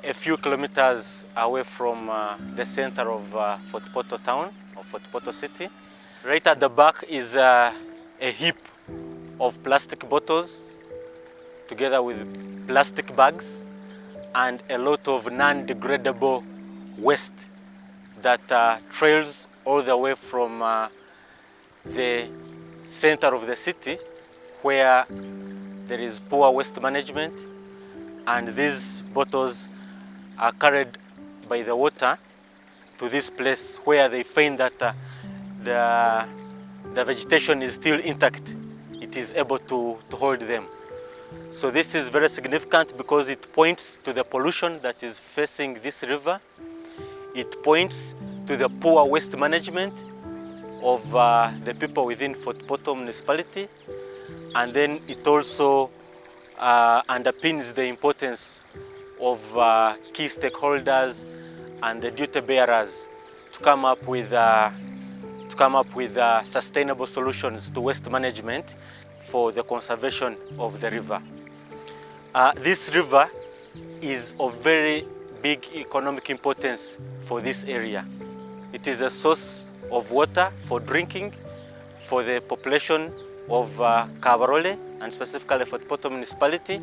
a few kilometers away from the center of Fort Portal town, or Fort Portal city. Right at the back is a heap of plastic bottles together with plastic bags and a lot of non-degradable waste that trails all the way from the center of the city, where there is poor waste management, and these bottles are carried by the water to this place where they find that the vegetation is still intact. It is able to hold them. So this is very significant because it points to the pollution that is facing this river. It points to the poor waste management of the people within Fort Portal municipality, and then it also underpins the importance of key stakeholders and the duty bearers to come up with sustainable solutions to waste management for the conservation of the river. This river is of very big economic importance for this area. It is a source of water for drinking for the population of Kabarole, and specifically Fort Portal municipality.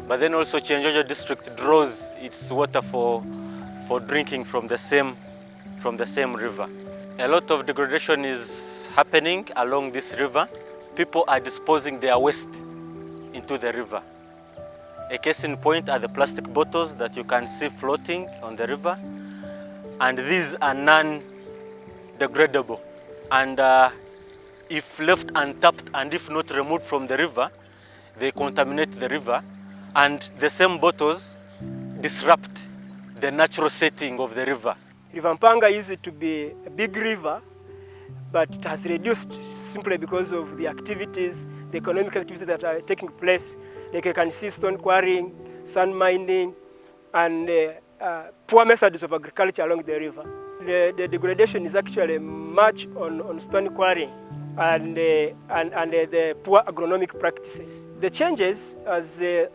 But then also Chenjojo district draws its water for drinking from the same river. A lot of degradation is happening along this river. People are disposing their waste into the river. A case in point are the plastic bottles that you can see floating on the river, and these are non-degradable. And if left untapped and if not removed from the river, they contaminate the river, and the same bottles disrupt the natural setting of the river. River Mpanga used to be a big river, but it has reduced simply because of the activities, the economic activities that are taking place. Like you can see stone quarrying, sand mining, and poor methods of agriculture along the river. The degradation is actually much on stone quarrying and the poor agronomic practices. The changes as the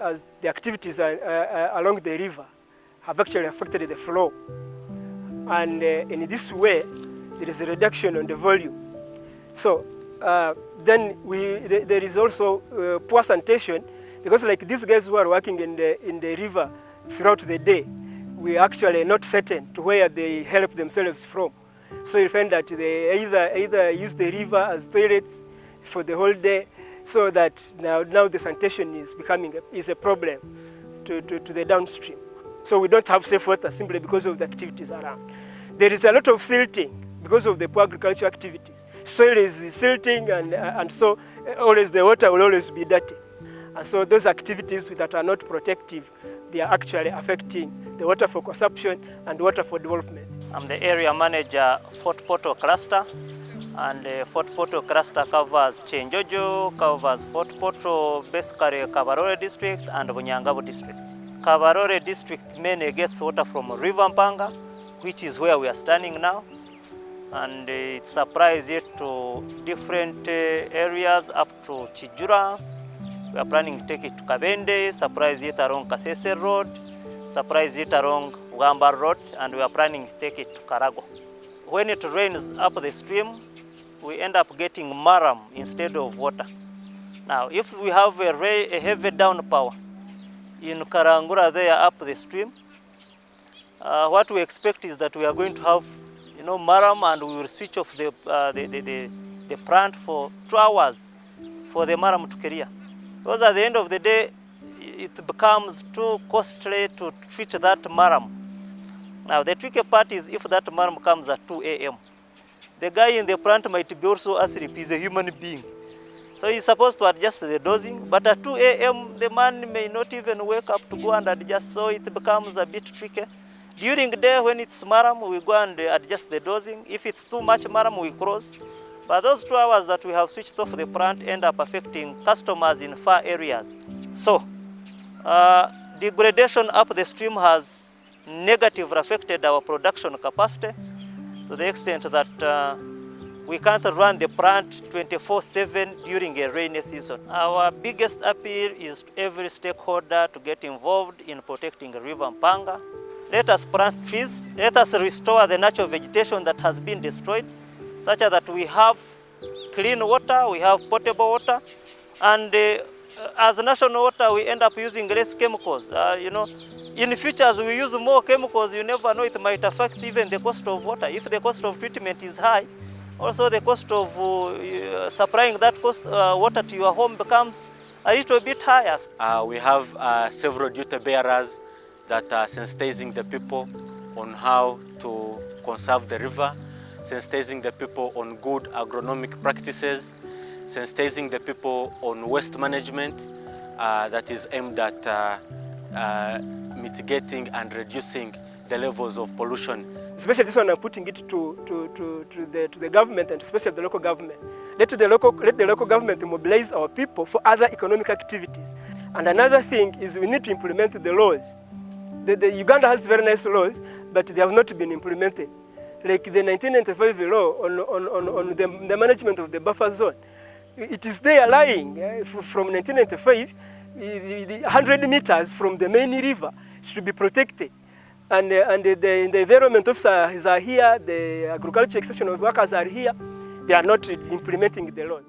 activities along the river have actually affected the flow. And in this way, there is a reduction on the volume. So then there is also poor sanitation, because like these guys who are working in the river throughout the day, we actually not certain to where they help themselves from. So you find that they either use the river as toilets for the whole day, so that now the sanitation is becoming a problem to the downstream. So we don't have safe water simply because of the activities around. There is a lot of silting because of the poor agricultural activities. Soil is silting, and so always the water will always be dirty. And so those activities that are not protective, they are actually affecting the water for consumption and water for development. I'm the area manager, Fort Portal cluster, and Fort Portal cluster covers Chenjojo, covers Fort Portal, basically Kabarole district and Bunyangabo district. Kabarole district mainly gets water from River Mpanga, which is where we are standing now, and it supplies it to different areas up to Chijura. We are planning to take it to Kabende, supplies it along Kasese Road, supplies it along Ugamba Road, and we are planning to take it to Karago. When it rains up the stream, we end up getting maram instead of water. Now, if we have a heavy downpour in Karangura there up the stream, what we expect is that we are going to have, maram, and we will switch off the plant for 2 hours for the maram to clear. Because at the end of the day, it becomes too costly to treat that maram. Now, the tricky part is if that maram comes at 2 a.m., the guy in the plant might be also asleep. He's a human being. So he's supposed to adjust the dosing, but at 2 a.m., the man may not even wake up to go and adjust, so it becomes a bit tricky. During the day, when it's maram, we go and adjust the dosing. If it's too much maram, we cross. But those 2 hours that we have switched off the plant end up affecting customers in far areas. So, degradation up the stream has negatively affected our production capacity to the extent that We can't run the plant 24/7 during a rainy season. Our biggest appeal is to every stakeholder to get involved in protecting the river Mpanga. Let us plant trees. Let us restore the natural vegetation that has been destroyed, such that we have clean water, we have potable water, and as national water, we end up using less chemicals. In the future, as we use more chemicals, you never know, it might affect even the cost of water. If the cost of treatment is high, also the cost of supplying that water to your home becomes a little bit higher. We have several duty bearers that are sensitizing the people on how to conserve the river, sensitizing the people on good agronomic practices, sensitizing the people on waste management that is aimed at mitigating and reducing the levels of pollution. Especially this one, I'm putting it to the government, and especially the local government. Let the local government mobilize our people for other economic activities. And another thing is we need to implement the laws. The Uganda has very nice laws, but they have not been implemented. Like the 1995 law on the management of the buffer zone. It is there lying from 1995. The 100 meters from the main river should be protected. And the environment officers are here, the agriculture extension workers are here. They are not implementing the laws.